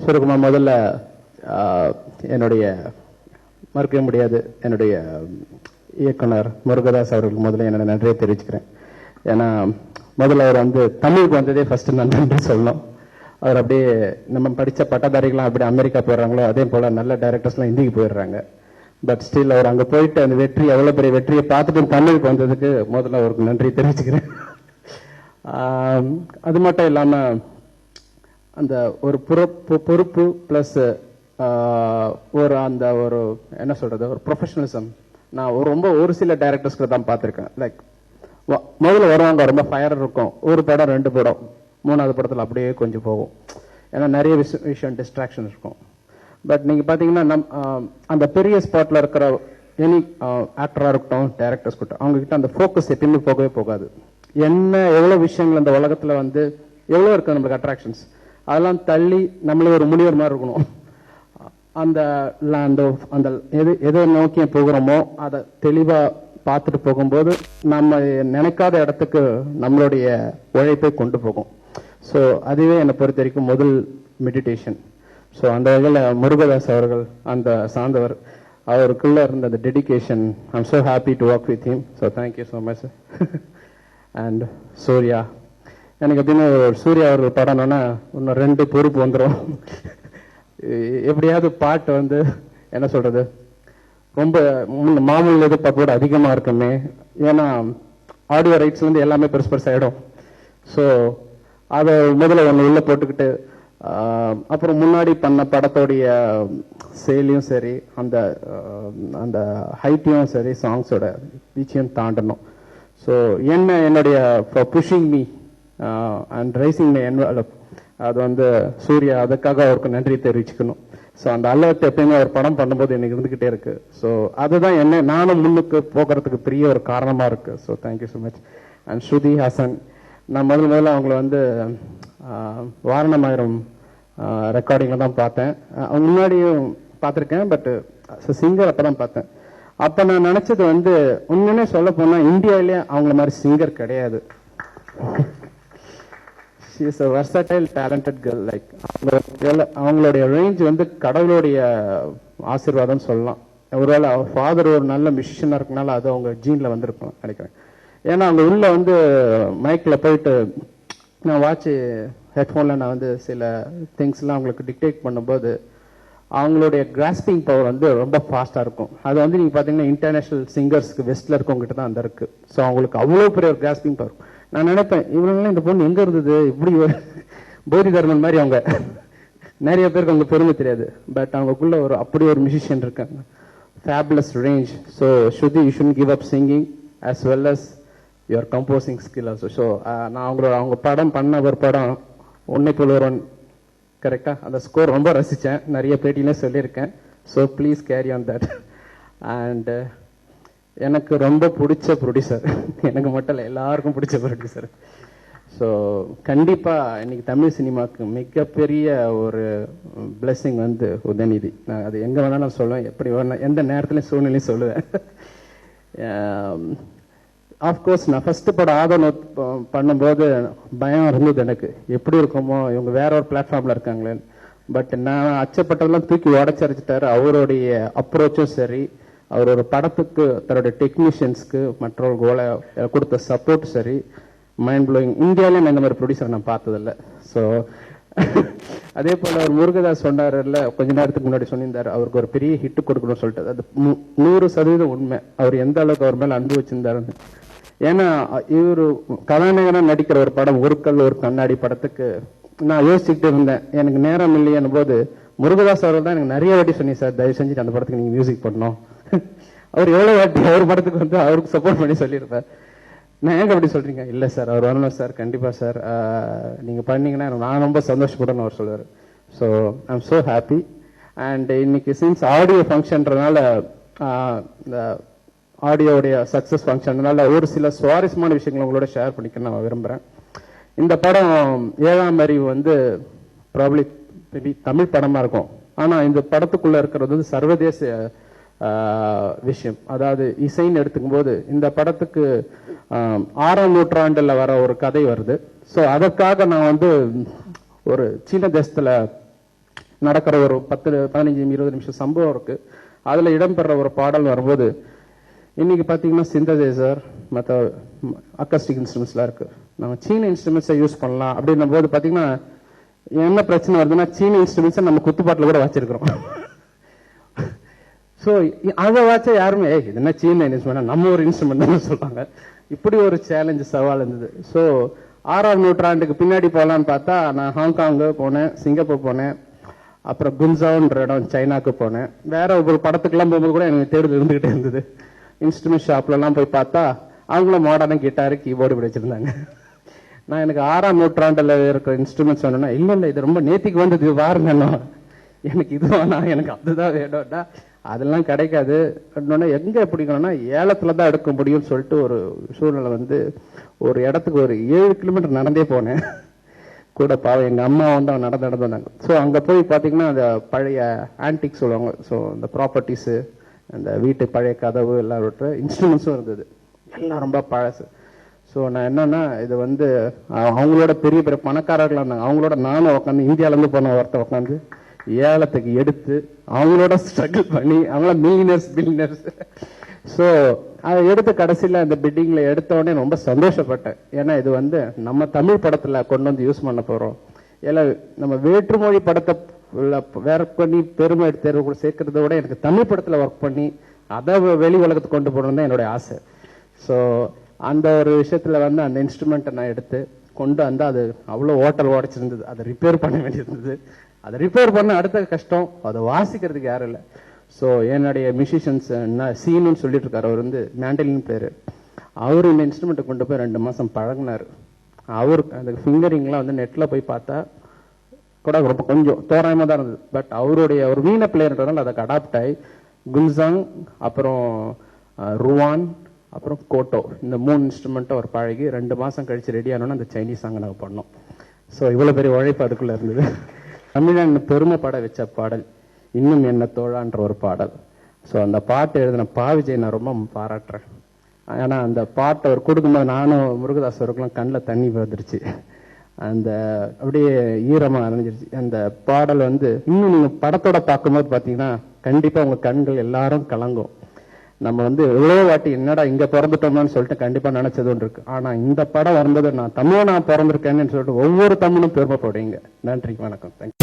சுருக்கமாக முதல்ல என்னுடைய மறுக்க முடியாது என்னுடைய இயக்குனர் முருகதாஸ் அவர்களுக்கு முதல்ல என்னோட நன்றியை தெரிவிச்சுக்கிறேன். ஏன்னா முதல்ல அவர் வந்து தமிழுக்கு வந்ததே ஃபர்ஸ்ட் நன்றி சொல்லணும். அவர் அப்படியே நம்ம படித்த பட்டதாரிகள்லாம் அப்படி அமெரிக்கா போயிடுறாங்களோ அதே போல் நல்ல டைரக்டர்ஸ்லாம் இந்திக்கு போயிடுறாங்க. பட் ஸ்டில் அவர் அங்கே போயிட்டு அந்த வெற்றி எவ்வளோ பெரிய வெற்றியை பார்த்துட்டு தமிழுக்கு வந்ததுக்கு முதல்ல அவருக்கு நன்றி தெரிவிச்சுக்கிறேன். அது மட்டும் இல்லாமல் அந்த ஒரு பொறுப்பு ப்ளஸ் ஒரு அந்த ஒரு என்ன சொல்றது ஒரு ப்ரொஃபஷனலிசம் நான் ஒரு சில டைரக்டர்ஸ்க்கு தான் பார்த்துருக்கேன். லைக் முதல்ல வருவாங்க, ரொம்ப ஃபயர் இருக்கும், ஒரு படம் 2 படம் 3வது படத்தில் அப்படியே கொஞ்சம் போகும். ஏன்னா நிறைய விஷயம் டிஸ்ட்ராக்ஷன் இருக்கும். பட் நீங்கள் பார்த்தீங்கன்னா அந்த பெரிய ஸ்பாட்டில் இருக்கிற எனி ஆக்டராக இருக்கட்டும் டைரக்டர்ஸ் இருக்கட்டும் அவங்ககிட்ட அந்த ஃபோக்கஸ் எப்பயுமே போகவே போகாது. என்ன எவ்வளோ விஷயங்கள் அந்த உலகத்தில் வந்து எவ்வளோ இருக்குது நம்மளுக்கு அட்ராக்ஷன்ஸ், அதெல்லாம் தள்ளி நம்மளே ஒரு முனிவர் மாதிரி இருக்கணும். அந்த அந்த எதை நோக்கி போகிறோமோ அதை தெளிவாக பார்த்துட்டு போகும்போது நம்ம நினைக்காத இடத்துக்கு நம்மளுடைய உழைப்பை கொண்டு போகும். ஸோ அதுவே என்னை பொறுத்த வரைக்கும் முதல் மெடிடேஷன். ஸோ அந்த வகையில் முருகதாஸ் அவர்கள் அந்த சார்ந்தவர், அவருக்குள்ள இருந்த அந்த dedication, I am so happy to work with him. So thank you so much. And Suriya, எனக்கு எப்படின்னா சூர்யா அவர்கள் படம்னா இன்னும் 2 பொறுப்பு வந்துடும். எப்படியாவது பாட்டு வந்து என்ன சொல்றது ரொம்ப மாமூல் எதிர்பார்ப்போடு அதிகமாக இருக்குமே. ஏன்னா ஆடியோ ரைட்ஸ் வந்து எல்லாமே பெருசாகிடும். ஸோ அதை முதல்ல ஒன்று உள்ள போட்டுக்கிட்டு அப்புறம் முன்னாடி பண்ண படத்தோடைய சேலையும் சரி அந்த அந்த ஹைட்டையும் சரி சாங்ஸோட வீச்சையும் தாண்டணும். ஸோ என்னுடைய pushing me and raising my envelope அது வந்து சூர்யா, அதுக்காக அவருக்கு நன்றி தெரிவிச்சுக்கணும். ஸோ அந்த அலர்ட் எப்பயுமே அவர் படம் பண்ணும்போது எனக்கு இருந்துகிட்டே இருக்கு. ஸோ அதுதான் நானும் முன்னுக்கு போகிறதுக்கு பெரிய ஒரு காரணமாக இருக்கு. So thank you so much. And Shruti Haasan, நான் முதல்ல அவங்கள வந்து வாரணமாயிரம் ரெக்கார்டிங்கில் தான் பார்த்தேன். அவங்க முன்னாடியும் பார்த்துருக்கேன், பட் சிங்கர் அப்போ தான் பார்த்தேன். அப்போ நான் நினச்சது வந்து உண்மையுமே சொல்ல போனால் இந்தியாவிலே அவங்கள மாதிரி சிங்கர் கிடையாது. She is a versatile, talented girl. Like அவங்களுடைய ரேஞ்ச் வந்து கடவுளுடைய ஆசீர்வாதம் சொல்லலாம். ஒருவேளை அவர் ஃபாதர் ஒரு நல்ல மியூசிஷியனாக இருக்கனால அது அவங்க ஜீனில் வந்திருக்கும் நினைக்கிறேன். ஏன்னா அவங்க உள்ள வந்து மைக்கில் போயிட்டு நான் வாட்ச் ஹெட்ஃபோனில் நான் வந்து சில திங்ஸ்லாம் அவங்களுக்கு டிக்டேட் பண்ணும்போது அவங்களுடைய கிராஸ்பிங் பவர் வந்து ரொம்ப ஃபாஸ்ட்டாக இருக்கும். அது வந்து நீங்கள் பார்த்தீங்கன்னா இன்டர்நேஷ்னல் சிங்கர்ஸ்க்கு வெஸ்ட்டில் இருக்கவங்ககிட்ட தான் அந்த இருக்குது. ஸோ அவங்களுக்கு அவ்வளோ பெரிய ஒரு கிராஸ்பிங் பவர். நான் நினைப்பேன் இவங்களாம் இந்த பொண்ணு எங்கே இருந்தது, இப்படி போதி தர்மன் மாதிரி அவங்க நிறைய பேருக்கு அவங்க பெருமை தெரியாது. பட் அவங்களுக்குள்ள அப்படி ஒரு மியூசிஷியன் இருக்காங்க. Fabulous range. So Shruti, you should give up singing as well as your composing skill also. So நான் அவங்க படம் பண்ண ஒரு படம் உன்னை போல் ஒருவன் கரெக்டா அந்த ஸ்கோர் ரொம்ப ரசித்தேன், நிறைய பேட்டியிலே சொல்லியிருக்கேன். So please carry on that. And எனக்கு ரொம்ப பிடிச்ச ப்ரொடியூசர், எனக்கு மட்டும் இல்லை எல்லாருக்கும் பிடிச்ச ப்ரொடியூசர். ஸோ கண்டிப்பாக இன்னைக்கு தமிழ் சினிமாவுக்கு மிகப்பெரிய ஒரு பிளெஸிங் வந்து உதயநிதி. நான் அது எங்கே வேணாலும் நான் சொல்லுவேன், எப்படி வேணால் எந்த நேரத்துலையும் சூழ்நிலையும் சொல்லுவேன். ஆஃப்கோர்ஸ் நான் ஃபஸ்ட்டு படம் ஆதரவு பண்ணும்போது பயம் இருந்தது எனக்கு, எப்படி இருக்குமோ இவங்க வேற ஒரு பிளாட்ஃபார்மில் இருக்காங்களேன்னு. பட் நான் அச்சப்பட்டதெல்லாம் தூக்கி உடச்சரிச்சிட்டாரு. அவருடைய அப்ரோச்சும் சரி, அவர் ஒரு படத்துக்கு தன்னுடைய டெக்னீஷியன்ஸ்க்கு மற்றவர்களோட கொடுத்த சப்போர்ட் சரி, மைண்ட் ப்ளோயிங். இந்தியாவிலே நான் இந்த மாதிரி ப்ரொடியூசர் நான் பார்த்ததில்லை. ஸோ அதே போல் அவர் முருகதாஸ் சொன்னார்ல கொஞ்ச நேரத்துக்கு முன்னாடி சொல்லியிருந்தார், அவருக்கு ஒரு பெரிய ஹிட்டு கொடுக்கணும்னு சொல்லிட்டு. அது 100% உண்மை. அவர் எந்த அளவுக்கு அவர் மேலே அன்பு வச்சிருந்தாருன்னு. ஏன்னா இவர் கதாநாயகனாக நடிக்கிற ஒரு படம் ஒரு கல் ஒரு கண்ணாடி படத்துக்கு நான் யோசிச்சுக்கிட்டு இருந்தேன். எனக்கு நேரம் இல்லையன்னு போது முருகதாஸ் அவர்கள் தான் எனக்கு நிறைய வாட்டி சொன்னீங்க, சார் தயவு செஞ்சுட்டு அந்த படத்துக்கு நீங்கள் மியூசிக் பண்ணணும். அவர் எவ்வளோ வாட்டி அவர் படத்துக்கு வந்து அவருக்கு சப்போர்ட் பண்ணி சொல்லியிருப்பார். நான் ஏங்க அப்படி சொல்றீங்க? இல்லை சார் அவர் வரணும் சார், கண்டிப்பாக சார் நீங்கள் பண்ணீங்கன்னா நான் ரொம்ப சந்தோஷப்படணும் அவர் சொல்லுவார். So I am so happy. And இன்னைக்கு சின்ஸ் ஆடியோ ஃபங்க்ஷன்றதுனால இந்த ஆடியோடைய சக்ஸஸ் ஃபங்க்ஷன்னால ஒரு சில சுவாரஸ்யமான விஷயங்களை உங்களோட ஷேர் பண்ணிக்க நான் விரும்புகிறேன். இந்த படம் 7ஆம் அறிவு வந்து ப்ராப்ளி மேபி தமிழ் படமாக இருக்கும். ஆனால் இந்த படத்துக்குள்ளே இருக்கிறது வந்து சர்வதேச விஷயம். அதாவது இசைன்னு எடுத்துக்கும் போது இந்த படத்துக்கு 6ஆம் நூற்றாண்டில் வர ஒரு கதை வருது. ஸோ அதற்காக நான் வந்து ஒரு சீன தேசத்துல நடக்கிற ஒரு 10-15-20 நிமிஷம் சம்பவம் இருக்கு. அதுல இடம்பெற ஒரு பாடல் வரும்போது இன்னைக்கு பாத்தீங்கன்னா சிந்தசைசர் மற்ற அக்கஸ்டிக் இன்ஸ்ட்ருமெண்ட்ஸ்லாம் இருக்கு. நம்ம சீன இன்ஸ்ட்ருமெண்ட்ஸை யூஸ் பண்ணலாம் அப்படின்னும் போது பாத்தீங்கன்னா என்ன பிரச்சனை வருதுன்னா சீன இன்ஸ்ட்ருமெண்ட்ஸை நம்ம குத்துப்பாட்டில் கூட வச்சிருக்கிறோம். ஸோ அதை வச்சா யாருமே இது என்ன சீன இன்ஸ்ட்ருமெண்ட் நம்ம ஒரு இன்ஸ்ட்ருமெண்ட் தான் சொல்றாங்க. இப்படி ஒரு சேலஞ்சு சவால் இருந்தது. ஸோ 6ஆம் நூற்றாண்டுக்கு பின்னாடி போகலான்னு பார்த்தா நான் ஹாங்காங்கு போனேன், சிங்கப்பூர் போனேன், அப்புறம் குன்சாவ்ன்ற இடம் சைனாக்கு போனேன். வேற ஒரு படத்துக்குலாம் போகும்போது கூட எனக்கு தேடுதல் இருந்துகிட்டே இருந்தது. இன்ஸ்ட்ருமெண்ட் ஷாப்லலாம் போய் பார்த்தா அவங்களும் மாடர்னாக கிட்டாரு கீபோர்டு இப்படி வச்சிருந்தாங்க. நான் எனக்கு 6ஆம் நூற்றாண்டுல இருக்கிற இன்ஸ்ட்ருமெண்ட்ஸ் சொன்னேன்னா இல்லை இது ரொம்ப நேத்திக்கு வந்தது பாருங்க, எனக்கு இது வேணாம் எனக்கு அதுதான் வேணும்டா, அதெல்லாம் கிடைக்காது. எங்க பிடிக்கணும்னா ஏலத்துல தான் எடுக்க முடியும்னு சொல்லிட்டு ஒரு சூழ்நிலை வந்து ஒரு இடத்துக்கு ஒரு 7 கிலோமீட்டர் நடந்தே போனேன். கூட பாவம் எங்க அம்மா வந்து நடந்து வந்தாங்க. ஸோ அங்க போய் பாத்தீங்கன்னா அந்த பழைய ஆன்டிக் சொல்லுவாங்க. ஸோ அந்த ப்ராப்பர்ட்டிஸ், அந்த வீட்டு பழைய கதவு எல்லாரோட இன்ஸ்ட்ருமெண்ட்ஸும் இருந்தது. எல்லாம் ரொம்ப பழசு. ஸோ நான் என்னன்னா இது வந்து அவங்களோட பெரிய பெரிய பணக்காரர்களாக இருந்தாங்க. அவங்களோட நானும் உட்காந்து இந்தியாவிலேருந்து போன ஒருத்தர் உட்காந்து ஏலத்துக்கு எடுத்து அவங்களோட ஸ்ட்ரகிள் பண்ணி அவங்கள பில்லியனர்ஸ். ஸோ அதை எடுத்து கடைசியில் அந்த பிட்டிங்ல எடுத்த உடனே ரொம்ப சந்தோஷப்பட்டேன். ஏன்னா இது வந்து நம்ம தமிழ் படத்துல கொண்டு வந்து யூஸ் பண்ண போறோம். ஏன்னா நம்ம வேற்றுமொழி படத்தை வேற பண்ணி பெருமை தேர்வு கூட சேர்க்கறத விட எனக்கு தமிழ் படத்துல ஒர்க் பண்ணி அதை வெளி உலகத்துக்கு கொண்டு போகணும் தான் என்னுடைய ஆசை. ஸோ அந்த ஒரு விஷயத்துல வந்து அந்த இன்ஸ்ட்ருமெண்ட்டை நான் எடுத்து கொண்டு வந்து அது அவ்வளோ ஓட்டல் உடைச்சிருந்தது. அதை ரிப்பேர் பண்ண வேண்டியிருந்தது. அதை ரிப்பேர் பண்ண அடுத்த கஷ்டம், அதை வாசிக்கிறதுக்கு யாரும் இல்லை. ஸோ என்னுடைய மியூசிஷியன்ஸ் சீனுன்னு சொல்லிட்டு இருக்காரு, அவர் வந்து மேண்டலின் பேரு. அவர் இந்த இன்ஸ்ட்ருமெண்ட்டை கொண்டு போய் 2 மாசம் பழகினாரு. அவருக்கு அந்த ஃபிங்கரிங்லாம் வந்து நெட்ல போய் பார்த்தா கூட ரொம்ப கொஞ்சம் தோராயமா தான் இருந்தது. பட் அவருடைய ஒரு வீண பிளேயர்ன்றதால அதுக்கு அடாப்ட் ஆகி குன்சாங், அப்புறம் ருவான், அப்புறம் கோட்டோ, இந்த 3 இன்ஸ்ட்ருமெண்ட்டை ஒரு பழகி 2 மாசம் கழிச்சு ரெடி ஆனோன்னு அந்த சைனீஸ் சாங் நாங்கள் பண்ணோம். ஸோ இவ்வளவு பெரிய உழைப்பு அதுக்குள்ள இருந்தது. தமிழன் பெருமைப்பட வச்ச பாடல் இன்னும் என்ன தோழான்ற ஒரு பாடல். ஸோ அந்த பாட்டு எழுதின விஜய் நான் ரொம்ப பாராட்டுறேன். ஏன்னா அந்த பாட்டை அவர் கொடுக்கும்போது நானும் முருகதாஸ் அவருக்குலாம் கண்ணில் தண்ணி வந்துருச்சு. அந்த அப்படியே ஈரமா அணைஞ்சிருச்சு. அந்த பாடல் வந்து இன்னும் நீங்க படத்தோட பார்க்கும்போது பார்த்தீங்கன்னா கண்டிப்பா உங்க கண்கள் எல்லாரும் கலங்கும். நம்ம வந்து எவ்வளோ வாட்டி என்னடா இங்க பிறந்துட்டோம்னு சொல்லிட்டு கண்டிப்பா நினைச்சது ஒன்று இருக்கு. ஆனா இந்த படம் வந்தது நான் தமிழ் நான் பிறந்திருக்கேன்னு சொல்லிட்டு ஒவ்வொரு தமிழும் பெருமைப்படுவீங்க. நன்றி, வணக்கம், தேங்க்யூ.